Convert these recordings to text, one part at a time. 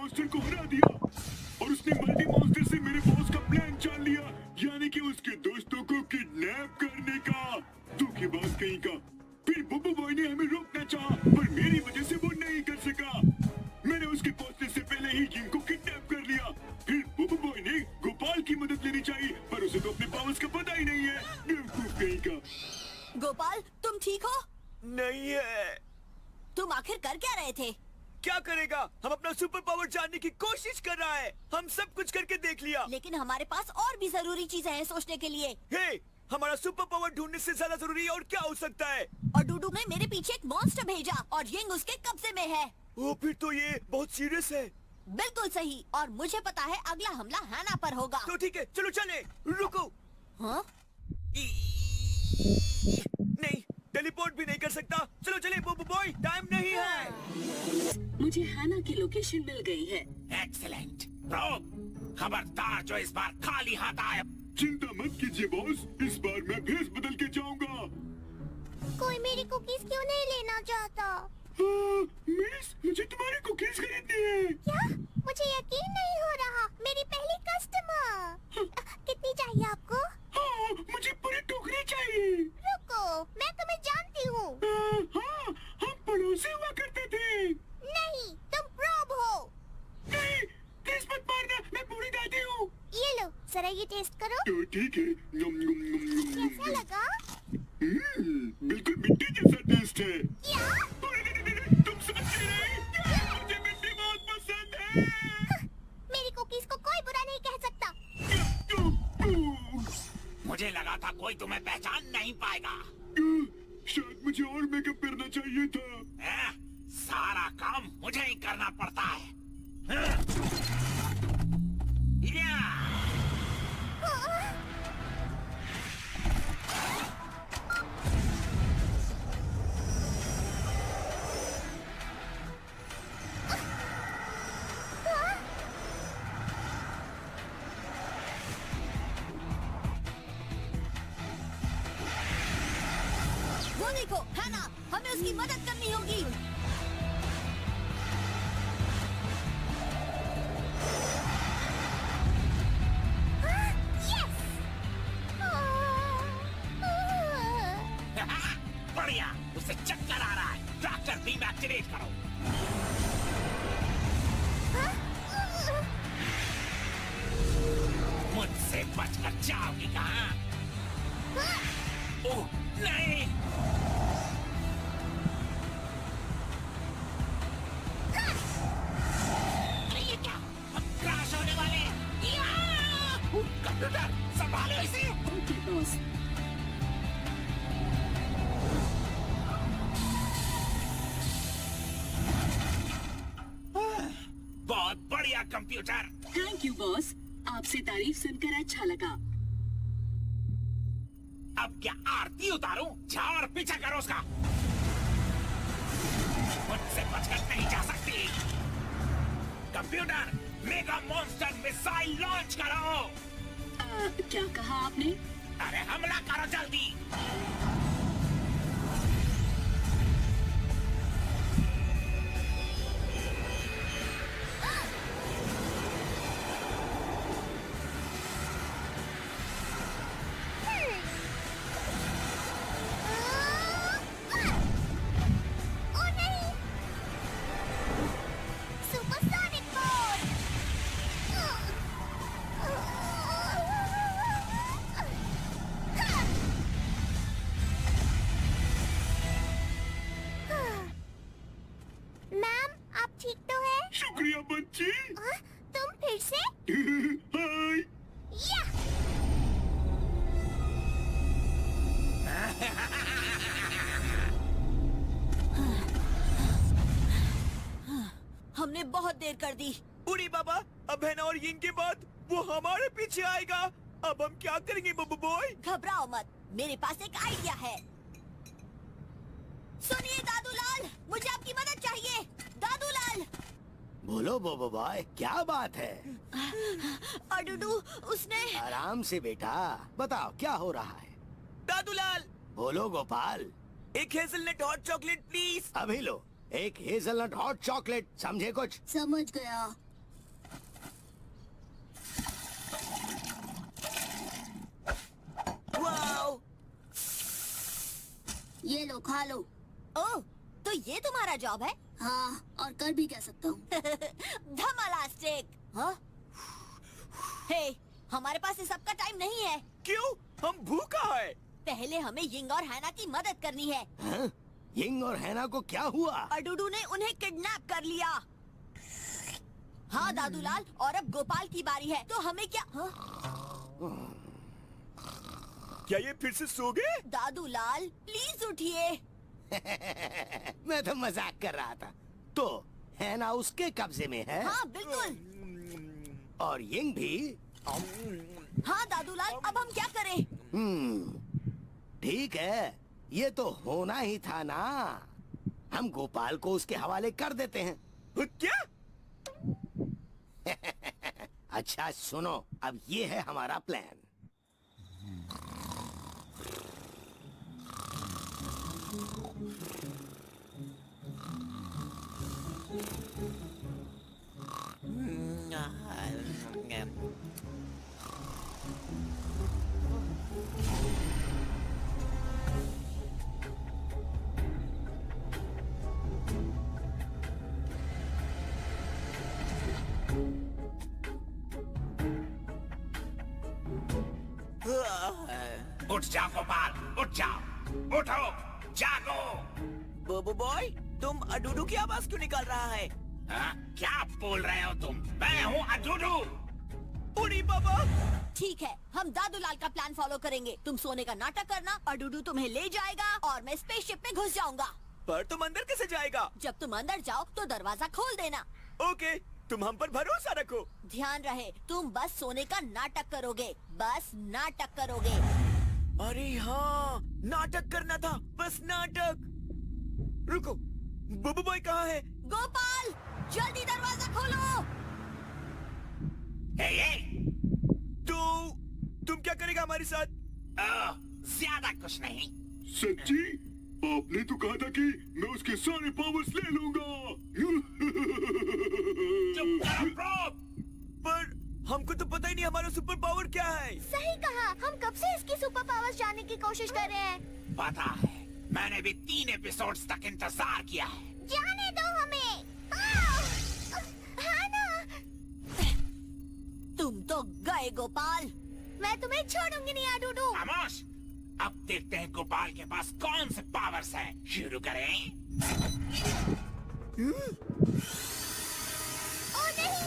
Monster को हरा दिया और उसने मल्टी मॉन्स्टर से मेरे बॉस का प्लान जान लिया, यानी कि उसके दोस्तों को किडनैप करने का। धोखेबाज कहीं का। फिर बुबू बॉय ने हमें रोकना चाहा, पर मेरी वजह से वो नहीं कर सका। मैंने उसके पहुंचने से पहले ही जिन को किडनैप कर लिया। फिर बुबू बॉय ने गोपाल की मदद लेनी चाहिए, पर उसे तो अपने पावर्स का पता ही नहीं है। बेवकूफ कहीं का। गोपाल, तुम ठीक हो? नहीं है। तुम आखिर कर क्या रहे थे? क्या करेगा? हम अपना सुपर पावर जानने की कोशिश कर रहा है। हम सब कुछ करके देख लिया। लेकिन हमारे पास और भी जरूरी चीजें हैं सोचने के लिए। हे, हमारा सुपर पावर ढूंढने से ज्यादा जरूरी और क्या हो सकता है? और डूडू ने मेरे पीछे एक मॉन्स्टर भेजा और यिंग उसके कब्जे में है। ओ, फिर तो ये बहुत सीरियस है। बिल्कुल सही। और मुझे पता है अगला हमला हैना पर होगा। तो ठीक है, चलो चले। रुको। हाँ? नहीं, टेलीपोर्ट भी नहीं कर सकता। चलो चले बुबू बॉय, टाइम नहीं है। मुझे हैना की लोकेशन मिल गई है। एक्सीलेंट। प्रोब, खबरदार जो इस बार खाली हाथ आए। चिंता मत कीजिए बॉस, इस बार मैं भेस बदल के जाऊंगा। कोई मेरी कुकीज क्यों नहीं लेना चाहता? मिस, मुझे तुम्हारी कुकीज खरीदनी है। क्या? मुझे यकीन नहीं हो रहा। मेरी पहली कस्टमर। कितनी चाहिए आपको? हाँ, मुझे पूरी टोकरी चाहिए। रुको, मैं तुम्हें जानती हूँ। हाँ, हम पड़ोसी हुआ करते थे। नहीं, तुम प्रोब हो। नहीं, तेज मत मारना, मैं पूरी दादी हूँ। ये लो, जरा ये टेस्ट करो। तो ठीक है। नम नम नम नम नम। कैसा लगा? बिल्कुल मिट्टी जैसा टेस्ट है। क्या? तुम समझ नहीं? मुझे मिट्टी बहुत पसंद है। मेरी कुकीज को कोई बुरा नहीं कह सकता। मुझे लगा था कोई तुम्हें पहचान नहीं पाएगा। शायद मुझे और मेकअप करना चाहिए था। सारा काम मुझे ही करना पड़ता है। या! वो देखो, हैना, हमें उसकी मदद करनी होगी। बढ़िया, उसे चक्कर आ रहा है। ट्रैक्टर बीम एक्टिवेट करो। मुझसे बचकर जाओगी कहाँ? ओह, नहीं! अरे ये क्या? हम क्रैश होने वाले हैं। कंप्यूटर, संभालो इसे। Okay boss. बहुत बढ़िया कंप्यूटर। थैंक यू बॉस, आपसे तारीफ सुनकर अच्छा लगा। अब क्या आरती उतारूं? जाओ और पीछा करो उसका। मुझसे बचकर नहीं जा सकती। Computer, mega monster missile launch करो। क्या कहा आपने? अरे हमला करो जल्दी। ओ नहीं! Supersonic mode! मैम, आप ठीक तो हैं? शुक्रिया बच्ची। तुम फिर से? हाय। या! हमने बहुत देर कर दी। उड़ी बाबा, अब हैना और यिंग के बाद वो हमारे पीछे आएगा। अब हम क्या करेंगे बुबू बॉय? घबराओ मत, मेरे पास एक आइडिया है। सुनिए दादूलाल, मुझे आपकी मदद चाहिए। दादूलाल। बोलो बोबो बॉय, क्या बात है? और डूडू, उसने। आराम से बेटा, बताओ क्या हो रहा है? दादूलाल, बोलो गोपाल। एक हेजलनट हॉट चॉकलेट प्लीज। अभी लो, एक हेजलनट हॉट चॉकलेट, समझे कुछ? समझ गया। ये लो खा लो। ओह, तो ये तुम्हारा जॉब है? हाँ, और कर भी कह सकता हूँ। धमालास्टिक। हाँ? हे, हमारे पास इस सब का टाइम नहीं है। क्यों? हम भूखा है। पहले हमें यिंग और हैना की मदद करनी है। हाँ? यिंग और हैना को क्या हुआ? अडूडू ने उन्हें किडनैप कर लिया। हाँ दादूलाल, और अब गोपाल की बारी है, तो हमें क्या? हाँ? क्या ये फिर से सो गए? दादूलाल प्लीज उठिए। मैं तो मजाक कर रहा था। तो हैना उसके कब्जे में है हाँ बिल्कुल। और यिंग भी। हाँ दादूलाल, अब हम क्या करें? ठीक है, ये तो होना ही था ना। हम गोपाल को उसके हवाले कर देते हैं। क्या? अच्छा सुनो, अब ये है हमारा प्लान। उठ जाओ गोपाल, उठ जाओ, उठो, जागो। बोबो बॉय, तुम अडूडू की आवाज क्यों निकाल रहा है? हाँ? क्या बोल रहे हो तुम? मैं हूँ अडूडू। उड़ी बाबा। ठीक है, हम दादूलाल का प्लान फॉलो करेंगे। तुम सोने का नाटक करना, अडूडू तुम्हें ले जाएगा और मैं स्पेसशिप में घुस जाऊंगा। पर तुम अंदर कैसे जाएगा? जब तुम अंदर जाओ तो दरवाजा खोल देना। ओके, तुम हम पर भरोसा रखो। ध्यान रहे, तुम बस सोने का नाटक करोगे, बस नाटक करोगे। अरे हाँ, नाटक करना था, बस नाटक। रुको, बोबो बॉय कहाँ है? गोपाल, जल्दी दरवाजा खोलो। हे, तो तुम क्या करेगा हमारे साथ? ज्यादा कुछ नहीं। सच्ची? आपने तो कहा था कि मैं उसके सारे पावर्स ले लूंगा। चुप करो प्रोब। पर हमको तो पता ही नहीं हमारा सुपर पावर क्या है। सही कहा, हम कब से इसकी सुपर पावर्स जानने की कोशिश कर रहे हैं। पता है, मैंने भी 3 एपिसोड्स तक इंतजार किया है। जाने दो हमें। हाँ ना। तुम तो गए गोपाल। मैं तुम्हें छोड़ूंगी नहीं अडूडू। खामोश। अब देखते हैं गोपाल के पास कौन से पावर्स हैं। शुरू करें। ओ नहीं,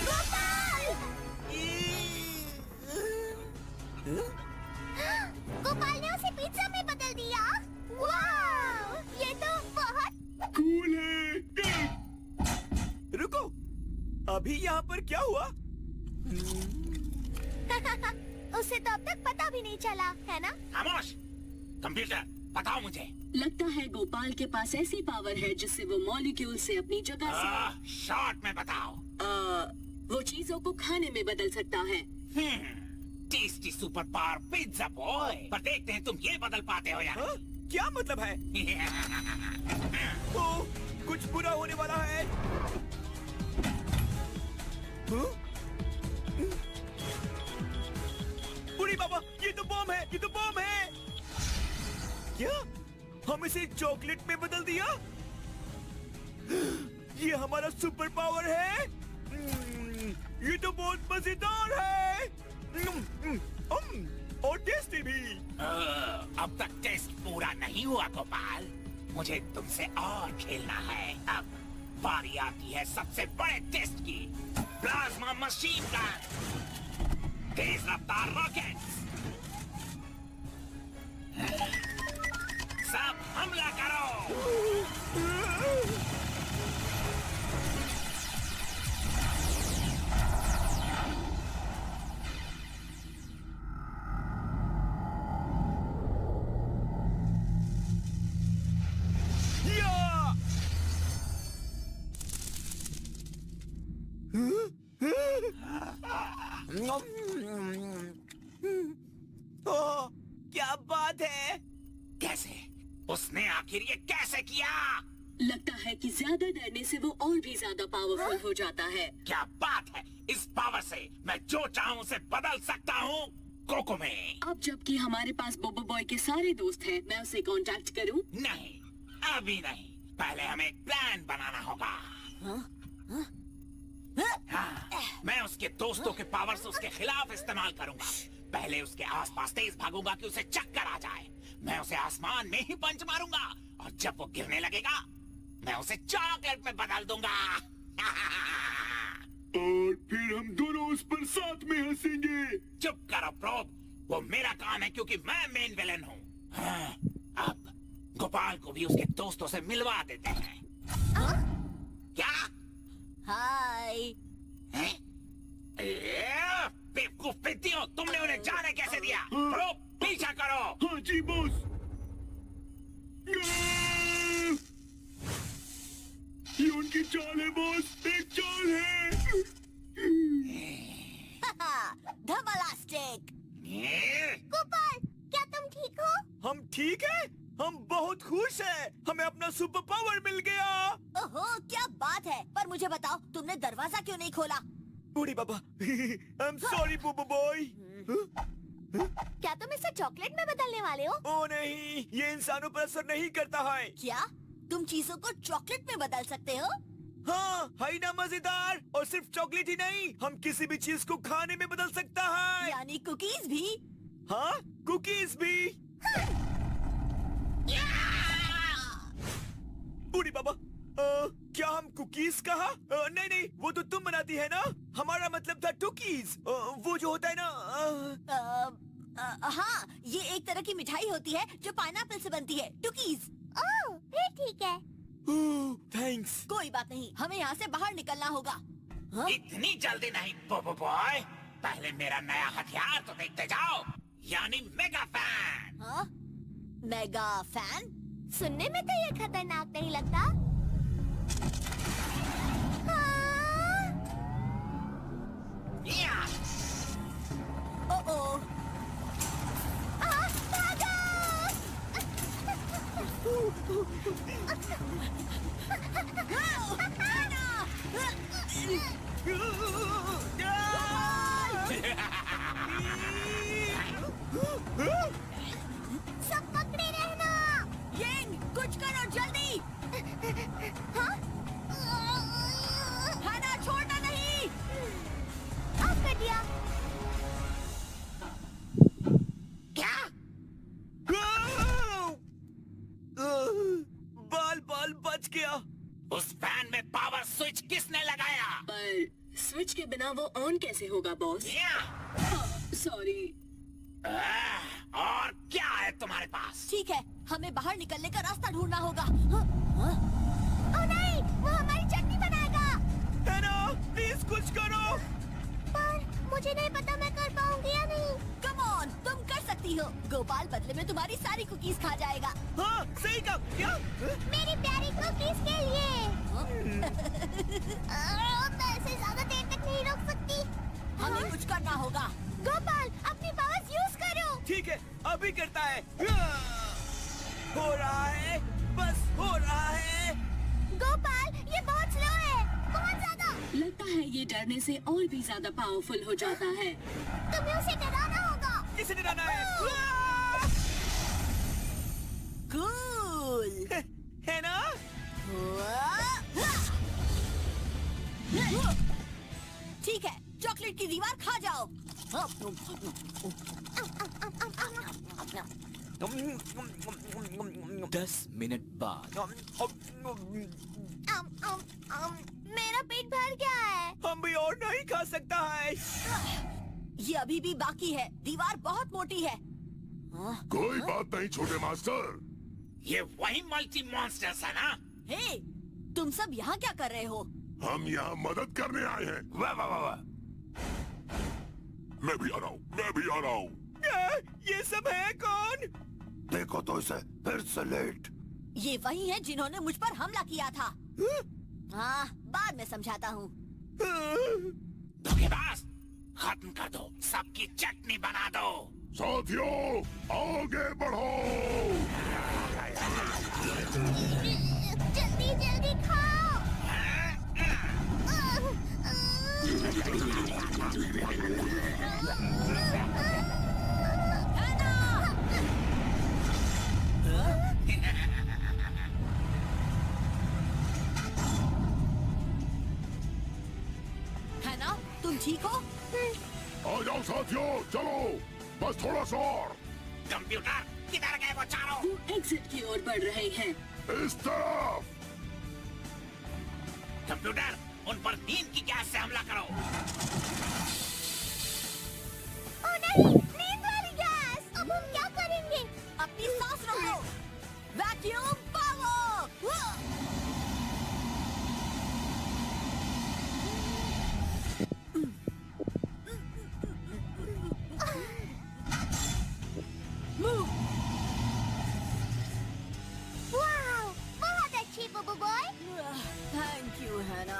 गोपाल! गोपाल ने उसे पिज्जा में बदल दिया। वाह, ये तो बहुत कूल है। रुको, अभी यहाँ पर क्या हुआ? उसे तो अब तक पता भी नहीं चला, है ना? खामोश। कंप्यूटर, बताओ मुझे। लगता है गोपाल के पास ऐसी पावर है जिससे वो मॉलिक्यूल से अपनी जगह से शॉर्ट में बताओ। वो चीजों को खाने में बदल सकता है। Tasty super power pizza boy. पर देखते हैं तुम ये बदल पाते हो या हाँ? क्या मतलब है? नहीं। ओ, कुछ बुरा होने वाला है। हाँ? उड़ी बाबा, ये तो बॉम्ब है, ये तो बॉम्ब है। क्या? हम इसे चॉकलेट में बदल दिया? ये हमारा सुपर पावर है? ये तो बहुत मजेदार है। और टेस्टी भी। अब तक टेस्ट पूरा नहीं हुआ गोपाल। मुझे तुमसे और खेलना है। अब बारी आती है सबसे बड़े टेस्ट की। प्लाज्मा मशीन गन, तेज रफ्तार रॉकेट्स। सब हमला करो। ओह, क्या बात है? कैसे? उसने आखिर ये कैसे किया? लगता है कि ज्यादा डरने से वो और भी ज्यादा पावरफुल हो जाता है। क्या बात है? इस पावर से मैं जो चाहूं उसे बदल सकता हूँ। कोको में। अब जबकि हमारे पास बोबो बॉय के सारे दोस्त हैं, मैं उसे कांटेक्ट करूं? नहीं, अभी नहीं। पहले हमें एक प्लान बनाना होगा। हाँ, मैं उसके दोस्तों के पावर्स उसके खिलाफ इस्तेमाल करूंगा। पहले उसके आसपास तेज भागूंगा कि उसे चक्कर आ जाए। मैं उसे आसमान में ही पंच मारूंगा और जब वो गिरने लगेगा मैं उसे चॉकलेट में बदल दूंगा। और फिर हम दोनों उस पर साथ में हंसेंगे। चुप करो प्रोब, वो मेरा काम है क्योंकि मैं मेन विलेन हूँ। हाँ, अब गोपाल को भी उसके दोस्तों से मिलवा देते हैं। क्या? हाय। हैं? बेवकूफ पितियों, तुमने उन्हें जाने कैसे दिया? प्रोब, पीछा करो। हाँ जी बॉस। ये उनकी चाल है बॉस, एक चाल है। धमालास्टिक। गोपाल, क्या तुम ठीक हो? हम ठीक हैं? हम बहुत खुश हैं। हमें अपना सुपर पावर मिल गया। ओहो, क्या बात है। पर मुझे बताओ, तुमने दरवाजा क्यों नहीं खोला? बूढ़ी बाबा, आई एम सॉरी बोबो बॉय। क्या तुम इसे चॉकलेट में बदलने वाले हो? ओ नहीं, ये इंसानों पर असर नहीं करता है। क्या तुम चीजों को चॉकलेट में बदल सकते हो? हाँ, है ना मजेदार। और सिर्फ चॉकलेट ही नहीं, हम किसी भी चीज को खाने में बदल सकता है। यानी कुकीज भी? हाँ, कुकीज भी। बूढ़ी बाबा, क्या हम कुकीज कहा? नहीं नहीं, वो तो तुम बनाती है ना। हमारा मतलब था टुकीज, वो जो होता है ना। हाँ, ये एक तरह की मिठाई होती है जो पाइनएप्पल से बनती है। टुकीज। ओह, फिर ठीक है। थैंक्स। कोई बात नहीं, हमें यहाँ से बाहर निकलना होगा। हाँ? इतनी जल्दी नहीं बोबो बॉय, पहले मेरा नया हथियार तो देखते जाओ, यानी मेगा फैन। हाँ? Mega fan? सुनने में तो ये खतरनाक नहीं लगता। हाँ? या! ओह, भागो! सब पकड़े रहना। यंग, कुछ करो जल्दी। हाँ? हैना, छोड़ना नहीं। ऑफ कर दिया। क्या? बाल बाल बच गया। उस फैन में पावर स्विच किसने लगाया? पर स्विच के बिना वो ऑन कैसे होगा बॉस? या! सॉरी। और क्या है तुम्हारे पास? ठीक है, हमें बाहर निकलने का रास्ता ढूंढना होगा। हाँ? हाँ? ओ नहीं, वो हमारी चटनी बनाएगा। है ना, प्लीज कुछ करो। पर मुझे नहीं पता मैं कर पाऊंगी या नहीं। कम ऑन, तुम कर सकती हो। गोपाल बदले में तुम्हारी सारी कुकीज खा जाएगा। हाँ, सही कहा। क्या? मेरी प्यारी कुकीज के लिए। मैं इसे ज्यादा देर तक नहीं रोक सकती। हमें कुछ करना होगा। गोपाल, अपनी पावर्स यूज करो। ठीक है, अभी करता है। हो रहा है, बस हो रहा है। गोपाल, ये बहुत स्लो है, बहुत ज्यादा। लगता है ये डरने से और भी ज्यादा पावरफुल हो जाता है। तुम्हें उसे डराना होगा। किसे डराना है? कूल। है ना? ठीक है, चॉकलेट की दीवार खा जाओ। 10 मिनट बाद। मेरा पेट भर गया है। हम भी और नहीं खा सकता है। ये अभी भी बाकी है। दीवार बहुत मोटी है। कोई बात नहीं छोटे मास्टर। ये वही मल्टी मॉन्स्टर्स है ना? हे, तुम सब यहाँ क्या कर रहे हो? हम यहाँ मदद करने आए हैं। वाह वाह वाह वाह। मैं भी आ रहा हूँ, मैं भी आ रहा हूँ। ये सब है कौन? देखो तो इसे फिर से लेट। ये वही है जिन्होंने मुझ पर हमला किया था। हाँ, बाद में समझाता हूँ। धोखेबाज, खत्म कर दो, सबकी चटनी बना दो। साथियों, आगे बढ़ो। जल्दी जल्दी खाओ। ठीक हो? आ जाओ साथियों, चलो बस थोड़ा सा और। कंप्यूटर किधर गए वो चारों? वो एग्जिट की ओर बढ़ रहे हैं। इस तरफ। कंप्यूटर उन पर नींद की गैस से हमला करो। ओ नहीं, नींद वाली गैस। अब हम क्या करेंगे? अपनी सांस रोको। Vacuum power. वाओ, बहुत अच्छी बुबू बॉय। थैंक यू हैना।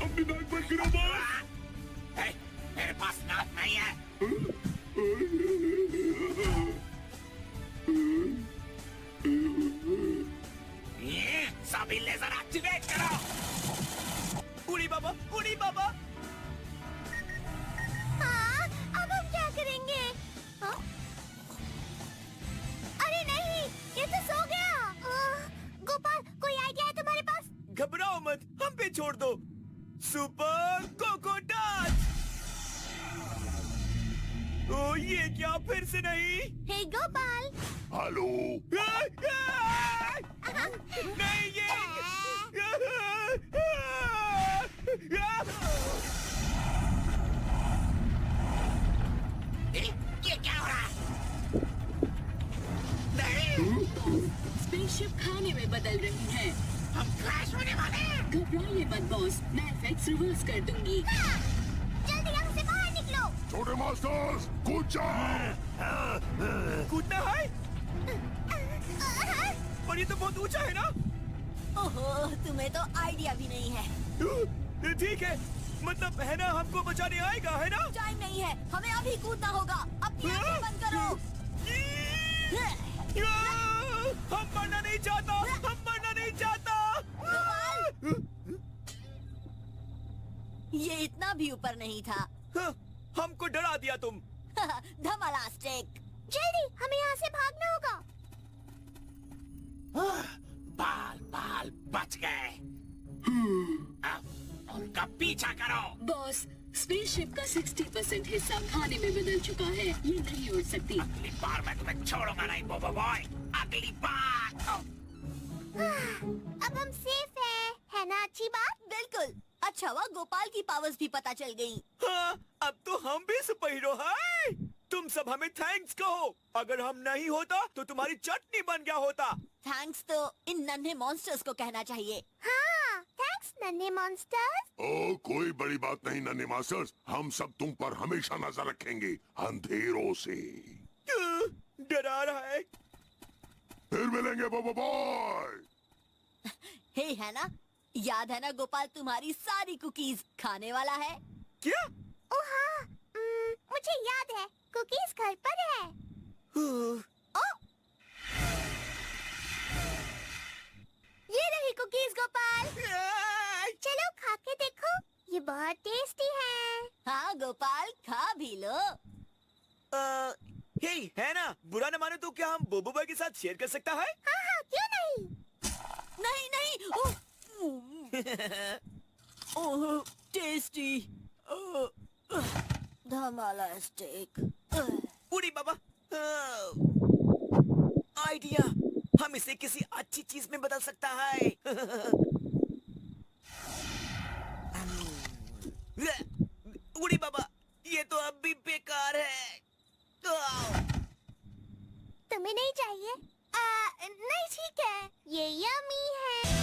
अपनी नाक बंद करो बॉस। ए, मेरे पास नाक नहीं है। ये सभी लेजर एक्टिवेट करो। उड़ी बाबा, उड़ी बाबा। हाँ, अब हम क्या करेंगे? हाँ? अरे नहीं, ये तो सो गया। गोपाल, कोई आइडिया है तुम्हारे पास? घबराओ मत, हम पे छोड़ दो। Super cocoa dot. ओ ये क्या फिर से नहीं? हे गोपाल। हेलो। नहीं ये। ये क्या हो रहा है? नहीं, स्पेसशिप खाने में बदल रही है। हम क्रैश होने वाले हैं। घबराइए मत बॉस, मैं इफेक्ट्स रिवर्स कर दूंगी। हाँ, जल्दी यहाँ से बाहर निकलो। छोटे मास्टर्स कूद जाओ। कूदना है? पर ये तो बहुत ऊंचा है ना? ओहो, तुम्हें तो आइडिया भी नहीं है। ठीक है, मतलब है ना, हमको बचाने आएगा है ना? टाइम नहीं है, हमें अभी कूदना होगा। अपनी आंखें बंद करो। हम मरना नहीं चाहता, हम मरना नहीं चाहता। ये इतना भी ऊपर नहीं था। हमको डरा दिया तुम। धमालास्टिक। जल्दी, हमें यहाँ से भागना होगा। बाल बाल बच गए। अब उनका पीछा करो। बॉस, स्पेसशिप का 60% हिस्सा खाने में बदल चुका है। ये नहीं उड़ सकती। अगली बार मैं तुम्हें छोड़ूंगा नहीं बोबो बॉय। अगली बार। अब हम सेफ हैं, है ना? अच्छी बात। बिल्कुल। अच्छा हुआ गोपाल की पावर्स भी पता चल गई। हाँ, अब तो हम भी सुपर हीरो हैं। तुम सब हमें थैंक्स कहो। अगर हम नहीं होता तो तुम्हारी चटनी बन गया होता। थैंक्स तो इन नन्हे मॉन्स्टर्स को कहना चाहिए। हाँ, थैंक्स नन्हे मॉन्स्टर्स। ओ कोई बड़ी बात नहीं नन्हे मास्टर्स, हम सब तुम पर हमेशा नजर रखेंगे अंधेरों से। डरा रहा है। फिर मिलेंगे बोबो बॉय। हे है ना, याद है ना गोपाल तुम्हारी सारी कुकीज खाने वाला है। क्या? ओ हाँ, मुझे याद है, कुकीज घर पर है। ओ, ये रही कुकीज गोपाल। चलो खा के देखो, ये बहुत टेस्टी है। हाँ गोपाल, खा भी लो। हे है ना, बुरा न मानो तो क्या हम बोबो बॉय के साथ शेयर कर सकता है? हाँ हाँ, क्यों नहीं? नहीं नहीं। ओह टेस्टी। धमालास्टिक। उड़ी बाबा। आइडिया, हम इसे किसी अच्छी चीज में बदल सकता है। उड़ी बाबा, ये तो अब भी बेकार है। तुम्हें नहीं चाहिए? नहीं ठीक है, ये यम्मी है।